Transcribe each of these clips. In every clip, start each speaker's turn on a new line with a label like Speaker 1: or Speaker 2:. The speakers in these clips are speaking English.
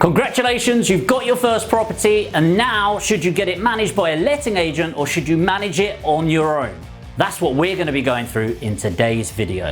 Speaker 1: Congratulations, you've got your first property, and now should you get it managed by a letting agent or should you manage it on your own? That's what we're going to be going through in today's video.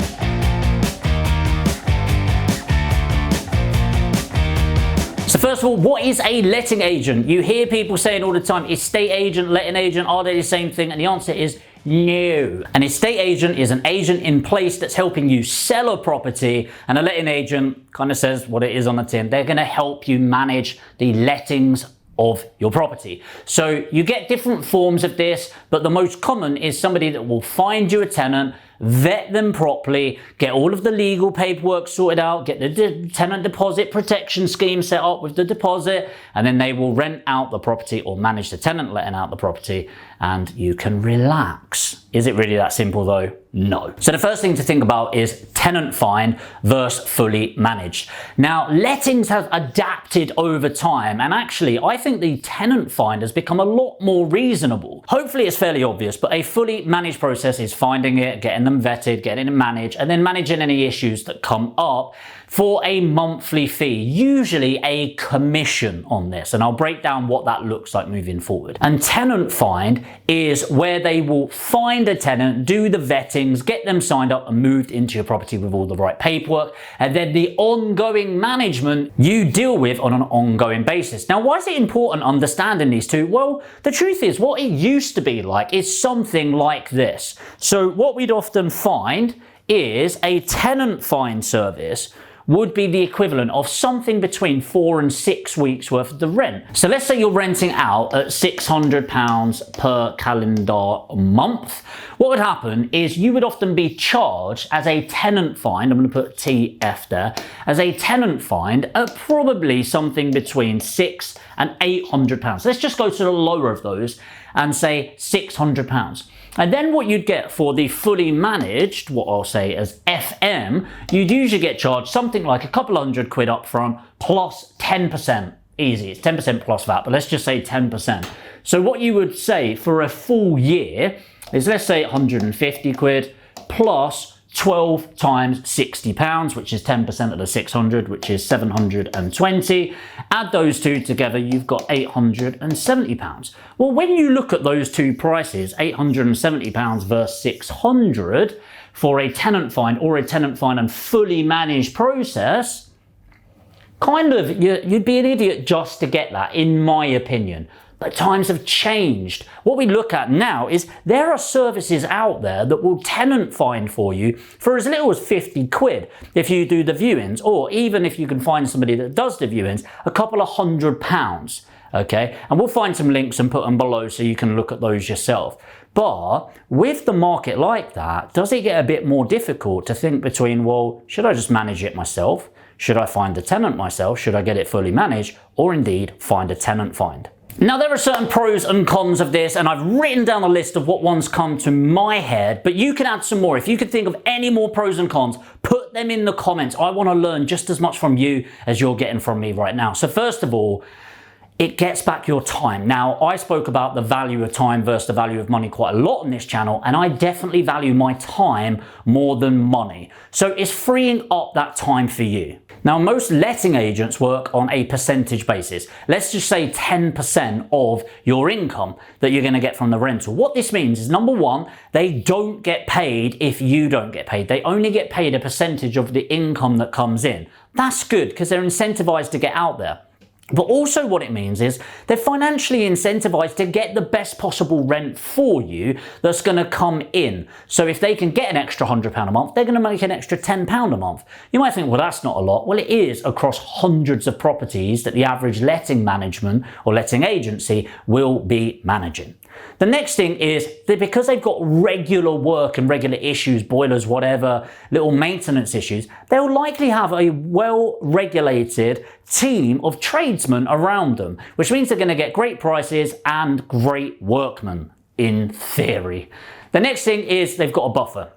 Speaker 1: So first of all, what is a letting agent? You hear people saying all the time, estate agent, letting agent, are they the same thing? And the answer is no. An estate agent is an agent in place that's helping you sell a property, and a letting agent kind of says what it is on the tin. They're going to help you manage the lettings of your property. So you get different forms of this, but the most common is somebody that will find you a tenant, vet them properly, get all of the legal paperwork sorted out, get the tenant deposit protection scheme set up with the deposit, and then they will rent out the property or manage the tenant letting out the property, and you can relax. Is it really that simple though? No. So the first thing to think about is tenant find versus fully managed. Now, lettings have adapted over time, and actually I think the tenant find has become a lot more reasonable. Hopefully it's fairly obvious, but a fully managed process is finding it, getting them vetted, getting it managed, and then managing any issues that come up for a monthly fee, usually a commission on this, and I'll break down what that looks like moving forward. And tenant find is where they will find a tenant, do the vettings, get them signed up and moved into your property with all the right paperwork, and then the ongoing management you deal with on an ongoing basis. Now, why is it important understanding these two? Well, the truth is what it used to be like is something like this. So what we'd often find is a tenant find service would be the equivalent of something between 4 and 6 weeks worth of the rent. So let's say you're renting out at £600 per calendar month. What would happen is you would often be charged as a tenant find, I'm going to put TF there, as a tenant find at probably something between £600 and £800. Let's just go to the lower of those and say £600. And then what you'd get for the fully managed, what I'll say as FM, you'd usually get charged something like a couple £100 up front plus 10%. Easy, it's 10% plus that, but let's just say 10%. So what you would say for a full year is, let's say £150 plus 12 times £60, which is 10% of the 600, which is 720. Add those two together, you've got £870. Well, when you look at those two prices, £870 versus 600 for a tenant find or a tenant find and fully managed process, kind of, you'd be an idiot just to get that, in my opinion. But times have changed. What we look at now is there are services out there that will tenant find for you for as little as £50 if you do the viewings, or even if you can find somebody that does the viewings, a couple of £100. Okay, and we'll find some links and put them below so you can look at those yourself. But with the market like that, does it get a bit more difficult to think between, well, should I just manage it myself? Should I find a tenant myself? Should I get it fully managed? Or indeed find a tenant find? Now, there are certain pros and cons of this, and I've written down a list of what ones come to my head, but you can add some more. If you could think of any more pros and cons, put them in the comments. I want to learn just as much from you as you're getting from me right now. So first of all, it gets back your time. Now, I spoke about the value of time versus the value of money quite a lot on this channel, and I definitely value my time more than money. So it's freeing up that time for you. Now, most letting agents work on a percentage basis. Let's just say 10% of your income that you're going to get from the rental. What this means is, number one, they don't get paid if you don't get paid. They only get paid a percentage of the income that comes in. That's good because they're incentivized to get out there. But also what it means is they're financially incentivized to get the best possible rent for you that's going to come in. So if they can get an extra £100 a month, they're going to make an extra £10 a month. You might think, well, that's not a lot. Well, it is across hundreds of properties that the average letting management or letting agency will be managing. The next thing is that because they've got regular work and regular issues, boilers, whatever, little maintenance issues, they'll likely have a well-regulated team of tradesmen around them, which means they're going to get great prices and great workmen, in theory. The next thing is they've got a buffer.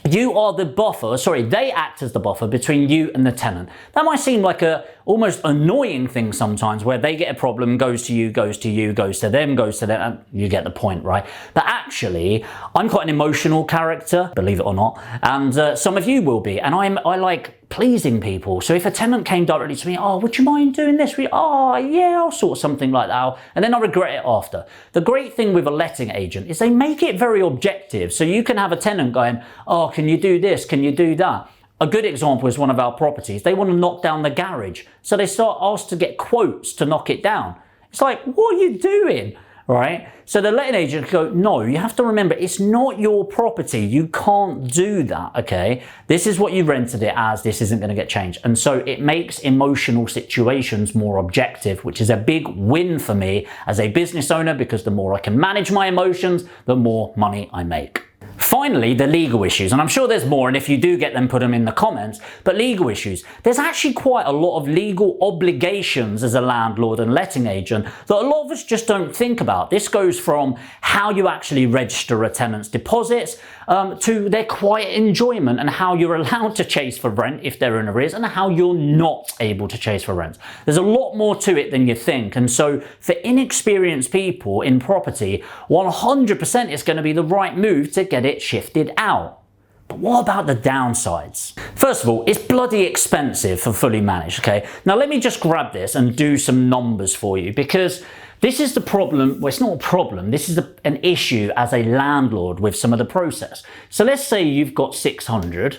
Speaker 1: You are the buffer, they act as the buffer between you and the tenant. That might seem like a almost annoying thing sometimes, where they get a problem, goes to you, goes to you, goes to them, and you get the point, right? But actually, I'm quite an emotional character, believe it or not, and some of you will be, and I like pleasing people. So if a tenant came directly to me, oh, would you mind doing this? Oh, yeah, I'll sort something like that out. And then I regret it after. The great thing with a letting agent is they make it very objective. So you can have a tenant going, oh, can you do this? Can you do that? A good example is one of our properties. They want to knock down the garage. So they start asked to get quotes to knock it down. It's like, what are you doing? Right? So the letting agent go, no, you have to remember, it's not your property. You can't do that, okay? This is what you rented it as. This isn't going to get changed. And so it makes emotional situations more objective, which is a big win for me as a business owner, because the more I can manage my emotions, the more money I make. Finally, the legal issues, and I'm sure there's more, and if you do get them, put them in the comments, but legal issues. There's actually quite a lot of legal obligations as a landlord and letting agent that a lot of us just don't think about. This goes from how you actually register a tenant's deposits to their quiet enjoyment and how you're allowed to chase for rent if they're in arrears and how you're not able to chase for rent. There's a lot more to it than you think, and so for inexperienced people in property, 100% it's going to be the right move to get it shifted out. But what about the downsides? First of all, it's bloody expensive for fully managed, okay? Now let me just grab this and do some numbers for you, because this is the problem. Well, it's not a problem. This is an issue as a landlord with some of the process. So let's say you've got 600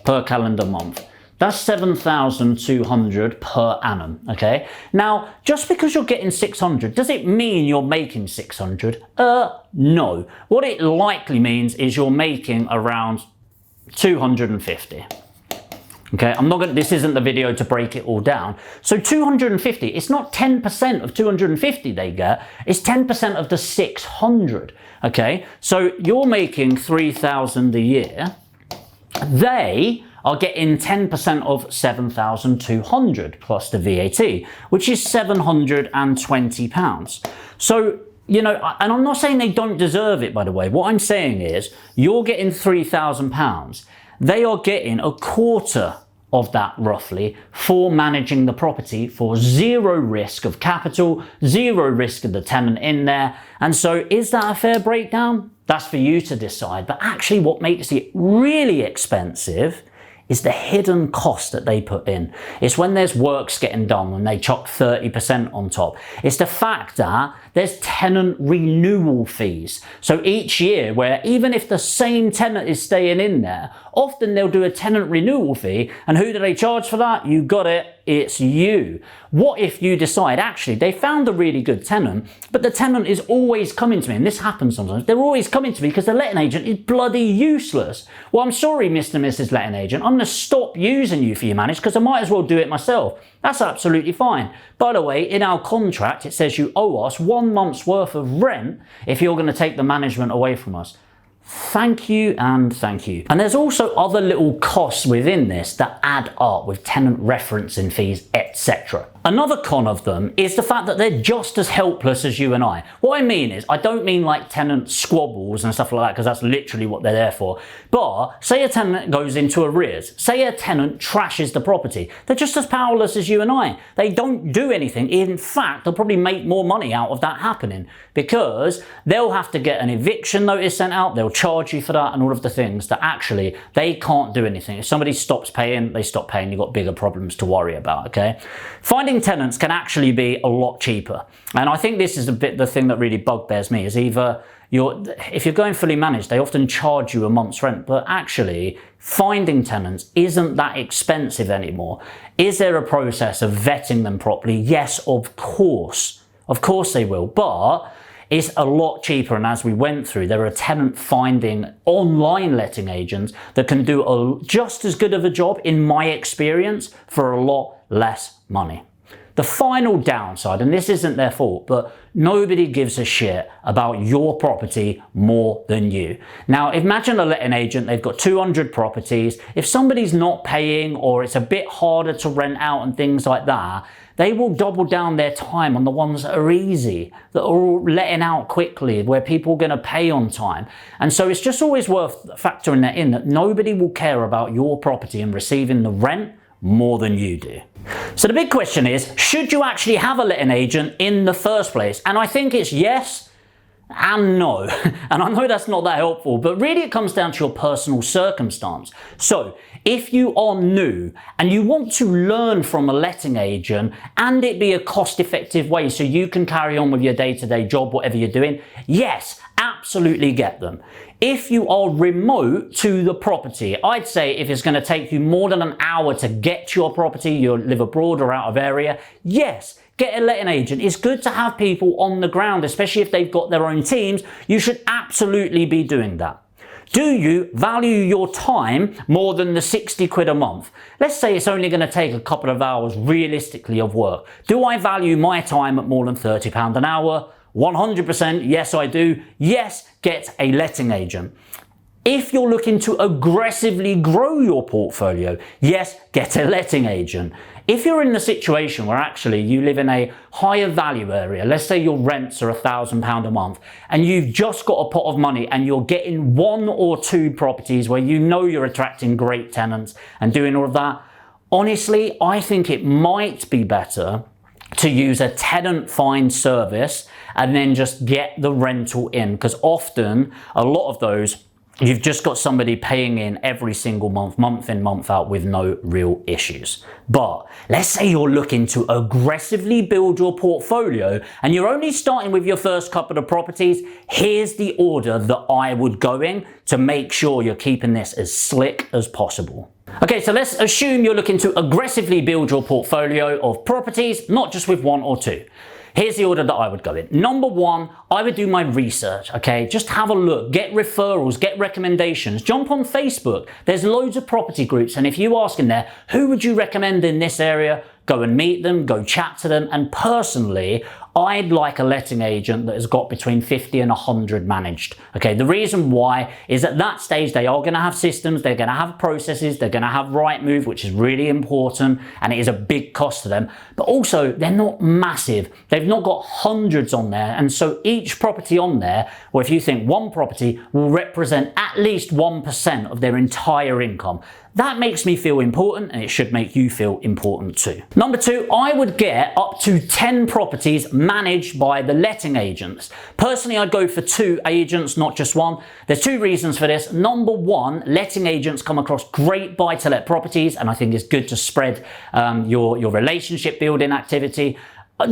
Speaker 1: per calendar month. That's 7,200 per annum, okay? Now, just because you're getting 600, does it mean you're making 600? No. What it likely means is you're making around 250. Okay, this isn't the video to break it all down. So 250, it's not 10% of 250 they get, it's 10% of the 600, okay? So you're making 3,000 a year. They are getting 10% of 7,200 plus the VAT, which is £720. So, you know, and I'm not saying they don't deserve it, by the way. What I'm saying is you're getting £3,000. They are getting a quarter of that roughly for managing the property for zero risk of capital, zero risk of the tenant in there. And so is that a fair breakdown? That's for you to decide. But actually what makes it really expensive is the hidden cost that they put in. It's when there's works getting done, when they chuck 30% on top. It's the fact that there's tenant renewal fees. So each year, where even if the same tenant is staying in there, often they'll do a tenant renewal fee, and who do they charge for that? You got it, it's you. What if you decide, actually, they found a really good tenant, but the tenant is always coming to me, and this happens sometimes, they're always coming to me because the letting agent is bloody useless. Well, I'm sorry, Mr. and Mrs. Letting Agent, I'm gonna stop using you for your manage because I might as well do it myself. That's absolutely fine. By the way, in our contract, it says you owe us 1 month's worth of rent if you're gonna take the management away from us. Thank you and thank you. And there's also other little costs within this that add up with tenant referencing fees, etc. Another con of them is the fact that they're just as helpless as you and I. What I mean is, I don't mean like tenant squabbles and stuff like that, because that's literally what they're there for. But say a tenant goes into arrears, say a tenant trashes the property, they're just as powerless as you and I. They don't do anything. In fact, they'll probably make more money out of that happening, because they'll have to get an eviction notice sent out, they'll charge you for that, and all of the things that actually they can't do anything. If somebody stops paying, they stop paying, you've got bigger problems to worry about, okay? Finding tenants can actually be a lot cheaper. And I think this is a bit the thing that really bugbears me, is either if you're going fully managed, they often charge you a month's rent, but actually finding tenants isn't that expensive anymore. Is there a process of vetting them properly? Yes, of course. Of course they will, but it's a lot cheaper, and as we went through, there are tenant finding online letting agents that can do just as good of a job, in my experience, for a lot less money. The final downside, and this isn't their fault, but nobody gives a shit about your property more than you. Now, imagine a letting agent, they've got 200 properties. If somebody's not paying, or it's a bit harder to rent out and things like that, they will double down their time on the ones that are easy, that are letting out quickly, where people are going to pay on time. And so it's just always worth factoring that in, that nobody will care about your property and receiving the rent more than you do. So the big question is, should you actually have a letting agent in the first place? And I think it's yes and no. And I know that's not that helpful, but really it comes down to your personal circumstance. So if you are new and you want to learn from a letting agent and it be a cost-effective way so you can carry on with your day-to-day job, whatever you're doing, yes, absolutely get them. If you are remote to the property, I'd say if it's going to take you more than an hour to get to your property, you live abroad or out of area, yes, get a letting agent. It's good to have people on the ground, especially if they've got their own teams. You should absolutely be doing that. Do you value your time more than the 60 quid a month? Let's say it's only going to take a couple of hours realistically of work. Do I value my time at more than £30 an hour? 100% yes, I do. Yes, get a letting agent. If you're looking to aggressively grow your portfolio, yes, get a letting agent. If you're in the situation where actually you live in a higher value area, let's say your rents are £1,000 a month and you've just got a pot of money and you're getting 1 or 2 properties where you know you're attracting great tenants and doing all of that, honestly, I think it might be better to use a tenant find service and then just get the rental in, because often a lot of those you've just got somebody paying in every single month, month in, month out with no real issues. But let's say you're looking to aggressively build your portfolio and you're only starting with your first couple of properties. Here's the order that I would go in to make sure you're keeping this as slick as possible. Okay, so let's assume you're looking to aggressively build your portfolio of properties, not just with 1 or 2. Here's the order that I would go in. Number 1, I would do my research, okay? Just have a look, get referrals, get recommendations, jump on Facebook. There's loads of property groups, and if you ask in there, who would you recommend in this area? Go and meet them, go chat to them, and personally, I'd like a letting agent that has got between 50 and 100 managed. Okay, the reason why is at that stage they are going to have systems, they're going to have processes, they're going to have right move, which is really important, and it is a big cost to them. But also, they're not massive. They've not got hundreds on there, and so each property on there, or if you think one property will represent at least 1% of their entire income. That makes me feel important, and it should make you feel important too. Number 2, I would get up to 10 properties managed by the letting agents. Personally, I'd go for 2 agents, not just 1. There's 2 reasons for this. Number 1, letting agents come across great buy-to-let properties, and I think it's good to spread your relationship building activity.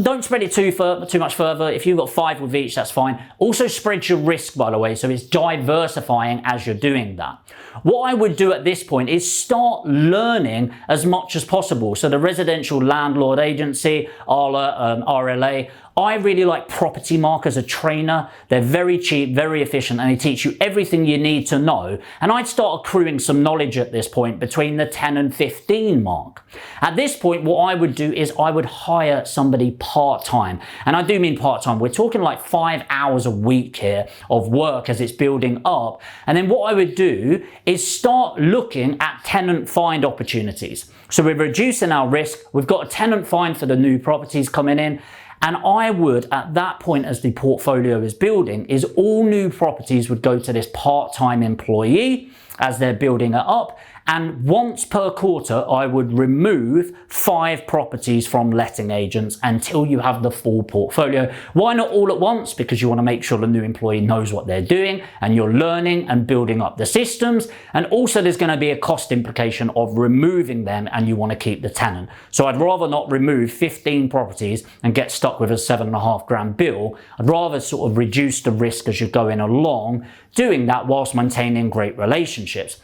Speaker 1: Don't spread it too much further. If you've got 5 with each, that's fine. Also spread your risk, by the way, so it's diversifying as you're doing that. What I would do at this point is start learning as much as possible. So the residential landlord agency, RLA, I really like Property Mark as a trainer. They're very cheap, very efficient, and they teach you everything you need to know. And I'd start accruing some knowledge at this point between the 10 and 15 mark. At this point, what I would do is I would hire somebody part-time. And I do mean part-time. We're talking like 5 hours a week here of work as it's building up. And then what I would do is start looking at tenant find opportunities. So we're reducing our risk. We've got a tenant find for the new properties coming in. And I would, at that point as the portfolio is building, is all new properties would go to this part-time employee as they're building it up. And once per quarter, I would remove 5 properties from letting agents until you have the full portfolio. Why not all at once? Because you want to make sure the new employee knows what they're doing and you're learning and building up the systems. And also there's going to be a cost implication of removing them and you want to keep the tenant. So I'd rather not remove 15 properties and get stuck with a £7,500 bill. I'd rather sort of reduce the risk as you're going along, doing that whilst maintaining great relationships.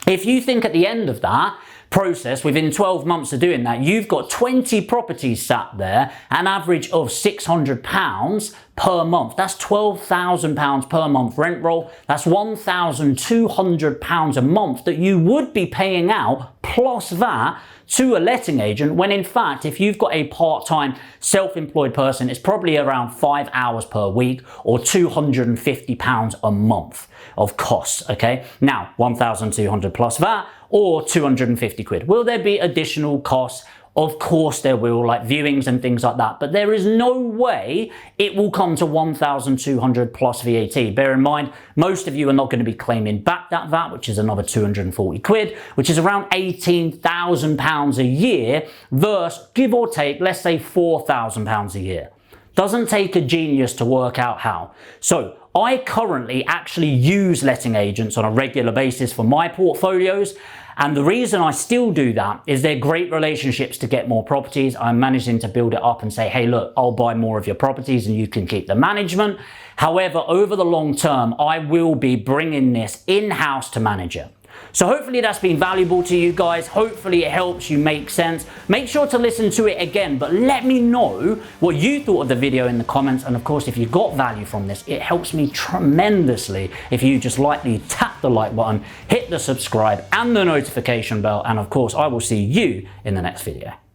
Speaker 1: If you think at the end of that process, within 12 months of doing that, you've got 20 properties sat there, an average of £600 per month. That's £12,000 per month rent roll. That's £1,200 a month that you would be paying out plus that to a letting agent, when in fact, if you've got a part-time self-employed person, it's probably around 5 hours per week or £250 a month of costs, okay? Now, 1,200 plus that or 250 quid. Will there be additional costs? Of course there will, like viewings and things like that, but there is no way it will come to 1,200 plus VAT. Bear in mind, most of you are not going to be claiming back that VAT, which is another 240 quid, which is around £18,000 a year versus, give or take, let's say £4,000 a year. Doesn't take a genius to work out how. So I currently actually use letting agents on a regular basis for my portfolios. And the reason I still do that is they're great relationships to get more properties. I'm managing to build it up and say, hey, look, I'll buy more of your properties and you can keep the management. However, over the long term, I will be bringing this in-house to manage it. So hopefully that's been valuable to you guys. Hopefully it helps you make sense. Make sure to listen to it again, but let me know what you thought of the video in the comments. And of course, if you got value from this, it helps me tremendously if you just lightly tap the like button, hit the subscribe and the notification bell. And of course, I will see you in the next video.